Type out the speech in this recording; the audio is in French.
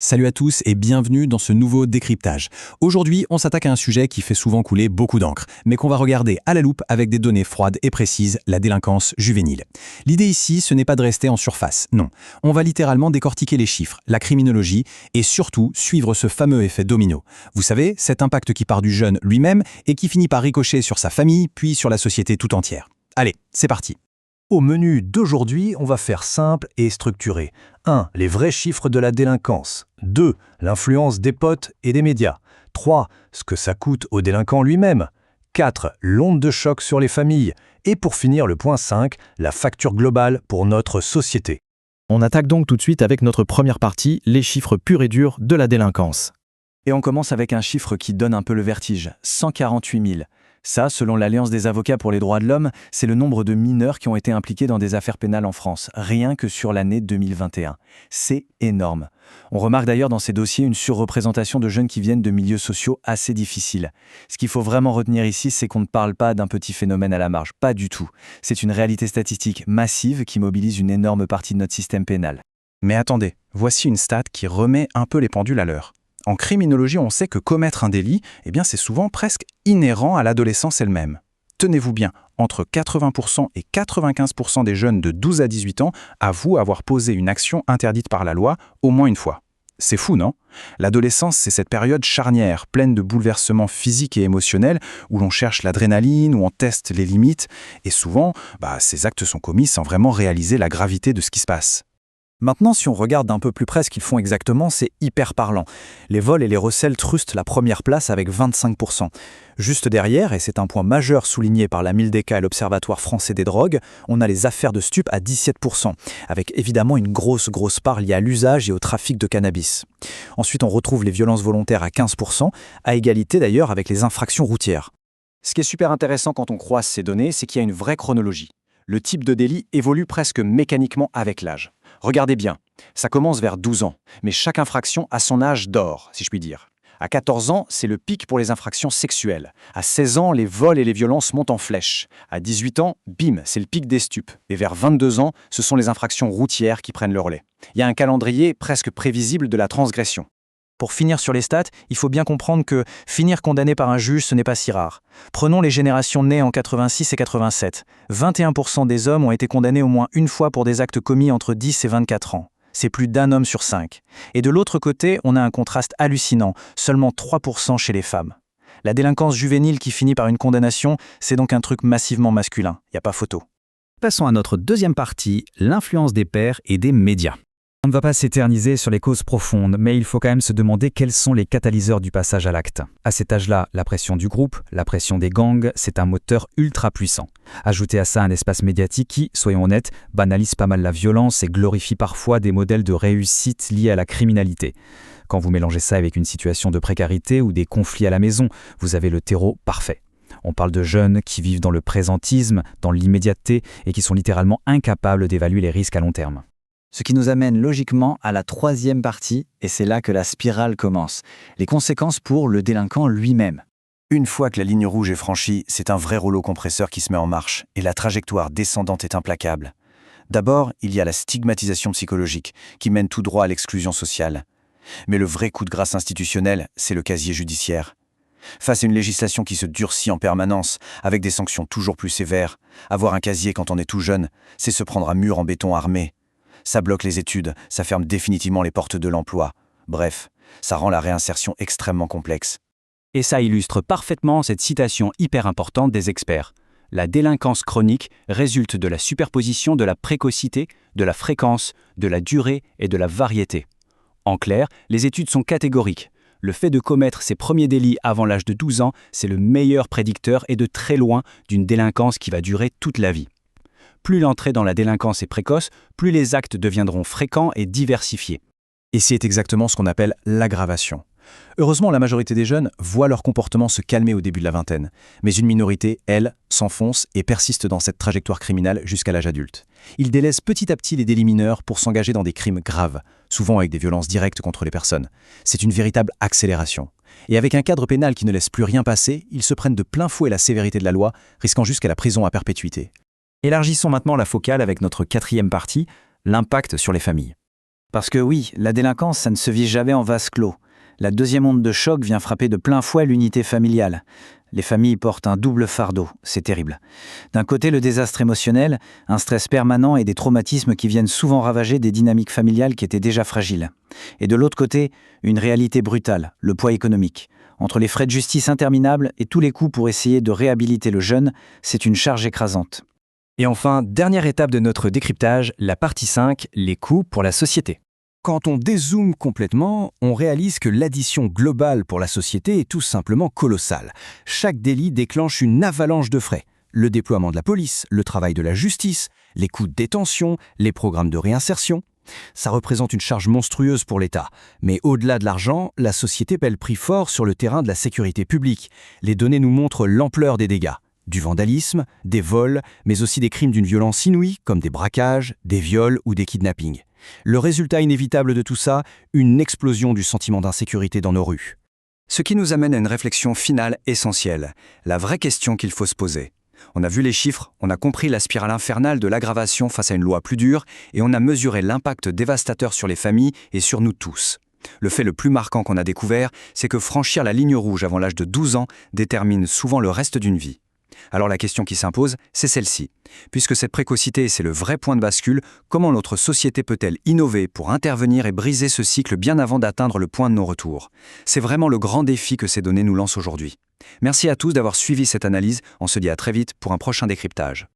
Salut à tous et bienvenue dans ce nouveau décryptage. Aujourd'hui, on s'attaque à un sujet qui fait souvent couler beaucoup d'encre, mais qu'on va regarder à la loupe avec des données froides et précises, la délinquance juvénile. L'idée ici, ce n'est pas de rester en surface, non. On va littéralement décortiquer les chiffres, la criminologie et surtout suivre ce fameux effet domino. Vous savez, cet impact qui part du jeune lui-même et qui finit par ricocher sur sa famille, puis sur la société tout entière. Allez, c'est parti. Au menu d'aujourd'hui, on va faire simple et structuré. 1. Les vrais chiffres de la délinquance. 2. L'influence des potes et des médias. 3. Ce que ça coûte au délinquant lui-même. 4. L'onde de choc sur les familles. Et pour finir, le point 5, la facture globale pour notre société. On attaque donc tout de suite avec notre première partie, les chiffres purs et durs de la délinquance. Et on commence avec un chiffre qui donne un peu le vertige, 148 000. Ça, selon l'Alliance des avocats pour les droits de l'homme, c'est le nombre de mineurs qui ont été impliqués dans des affaires pénales en France, rien que sur l'année 2021. C'est énorme. On remarque d'ailleurs dans ces dossiers une surreprésentation de jeunes qui viennent de milieux sociaux assez difficiles. Ce qu'il faut vraiment retenir ici, c'est qu'on ne parle pas d'un petit phénomène à la marge, pas du tout. C'est une réalité statistique massive qui mobilise une énorme partie de notre système pénal. Mais attendez, voici une stat qui remet un peu les pendules à l'heure. En criminologie, on sait que commettre un délit, c'est souvent presque inhérent à l'adolescence elle-même. Tenez-vous bien, entre 80% et 95% des jeunes de 12 à 18 ans avouent avoir posé une action interdite par la loi au moins une fois. C'est fou, non? L'adolescence, c'est cette période charnière, pleine de bouleversements physiques et émotionnels, où l'on cherche l'adrénaline, où on teste les limites, et souvent, ces actes sont commis sans vraiment réaliser la gravité de ce qui se passe. Maintenant, si on regarde d'un peu plus près ce qu'ils font exactement, c'est hyper parlant. Les vols et les recels trustent la première place avec 25%. Juste derrière, et c'est un point majeur souligné par la Mildeca et l'Observatoire français des drogues, on a les affaires de stupes à 17%, avec évidemment une grosse part liée à l'usage et au trafic de cannabis. Ensuite, on retrouve les violences volontaires à 15%, à égalité d'ailleurs avec les infractions routières. Ce qui est super intéressant quand on croise ces données, c'est qu'il y a une vraie chronologie. Le type de délit évolue presque mécaniquement avec l'âge. Regardez bien, ça commence vers 12 ans, mais chaque infraction a son âge d'or, si je puis dire. À 14 ans, c'est le pic pour les infractions sexuelles. À 16 ans, les vols et les violences montent en flèche. À 18 ans, bim, c'est le pic des stupes. Et vers 22 ans, ce sont les infractions routières qui prennent le relais. Il y a un calendrier presque prévisible de la transgression. Pour finir sur les stats, il faut bien comprendre que finir condamné par un juge, ce n'est pas si rare. Prenons les générations nées en 86 et 87. 21% des hommes ont été condamnés au moins une fois pour des actes commis entre 10 et 24 ans. C'est plus d'un homme sur 5. Et de l'autre côté, on a un contraste hallucinant, seulement 3% chez les femmes. La délinquance juvénile qui finit par une condamnation, c'est donc un truc massivement masculin, il n'y a pas photo. Passons à notre deuxième partie, l'influence des pairs et des médias. On ne va pas s'éterniser sur les causes profondes, mais il faut quand même se demander quels sont les catalyseurs du passage à l'acte. À cet âge-là, la pression du groupe, la pression des gangs, c'est un moteur ultra puissant. Ajoutez à ça un espace médiatique qui, soyons honnêtes, banalise pas mal la violence et glorifie parfois des modèles de réussite liés à la criminalité. Quand vous mélangez ça avec une situation de précarité ou des conflits à la maison, vous avez le terreau parfait. On parle de jeunes qui vivent dans le présentisme, dans l'immédiateté et qui sont littéralement incapables d'évaluer les risques à long terme. Ce qui nous amène logiquement à la troisième partie, et c'est là que la spirale commence. Les conséquences pour le délinquant lui-même. Une fois que la ligne rouge est franchie, c'est un vrai rouleau compresseur qui se met en marche, et la trajectoire descendante est implacable. D'abord, il y a la stigmatisation psychologique, qui mène tout droit à l'exclusion sociale. Mais le vrai coup de grâce institutionnel, c'est le casier judiciaire. Face à une législation qui se durcit en permanence, avec des sanctions toujours plus sévères, avoir un casier quand on est tout jeune, c'est se prendre un mur en béton armé. Ça bloque les études, ça ferme définitivement les portes de l'emploi. Bref, ça rend la réinsertion extrêmement complexe. Et ça illustre parfaitement cette citation hyper importante des experts. La délinquance chronique résulte de la superposition de la précocité, de la fréquence, de la durée et de la variété. En clair, les études sont catégoriques. Le fait de commettre ses premiers délits avant l'âge de 12 ans, c'est le meilleur prédicteur et de très loin d'une délinquance qui va durer toute la vie. Plus l'entrée dans la délinquance est précoce, plus les actes deviendront fréquents et diversifiés. Et c'est exactement ce qu'on appelle l'aggravation. Heureusement, la majorité des jeunes voient leur comportement se calmer au début de la vingtaine. Mais une minorité, elle, s'enfonce et persiste dans cette trajectoire criminelle jusqu'à l'âge adulte. Ils délaissent petit à petit les délits mineurs pour s'engager dans des crimes graves, souvent avec des violences directes contre les personnes. C'est une véritable accélération. Et avec un cadre pénal qui ne laisse plus rien passer, ils se prennent de plein fouet la sévérité de la loi, risquant jusqu'à la prison à perpétuité. Élargissons maintenant la focale avec notre quatrième partie, l'impact sur les familles. Parce que oui, la délinquance, ça ne se vit jamais en vase clos. La deuxième onde de choc vient frapper de plein fouet l'unité familiale. Les familles portent un double fardeau, c'est terrible. D'un côté, le désastre émotionnel, un stress permanent et des traumatismes qui viennent souvent ravager des dynamiques familiales qui étaient déjà fragiles. Et de l'autre côté, une réalité brutale, le poids économique. Entre les frais de justice interminables et tous les coûts pour essayer de réhabiliter le jeune, c'est une charge écrasante. Et enfin, dernière étape de notre décryptage, la partie 5, les coûts pour la société. Quand on dézoome complètement, on réalise que l'addition globale pour la société est tout simplement colossale. Chaque délit déclenche une avalanche de frais. Le déploiement de la police, le travail de la justice, les coûts de détention, les programmes de réinsertion. Ça représente une charge monstrueuse pour l'État. Mais au-delà de l'argent, la société paie le prix fort sur le terrain de la sécurité publique. Les données nous montrent l'ampleur des dégâts. Du vandalisme, des vols, mais aussi des crimes d'une violence inouïe, comme des braquages, des viols ou des kidnappings. Le résultat inévitable de tout ça, une explosion du sentiment d'insécurité dans nos rues. Ce qui nous amène à une réflexion finale essentielle, la vraie question qu'il faut se poser. On a vu les chiffres, on a compris la spirale infernale de l'aggravation face à une loi plus dure, et on a mesuré l'impact dévastateur sur les familles et sur nous tous. Le fait le plus marquant qu'on a découvert, c'est que franchir la ligne rouge avant l'âge de 12 ans détermine souvent le reste d'une vie. Alors la question qui s'impose, c'est celle-ci. Puisque cette précocité, c'est le vrai point de bascule, comment notre société peut-elle innover pour intervenir et briser ce cycle bien avant d'atteindre le point de non-retour? C'est vraiment le grand défi que ces données nous lancent aujourd'hui. Merci à tous d'avoir suivi cette analyse, on se dit à très vite pour un prochain décryptage.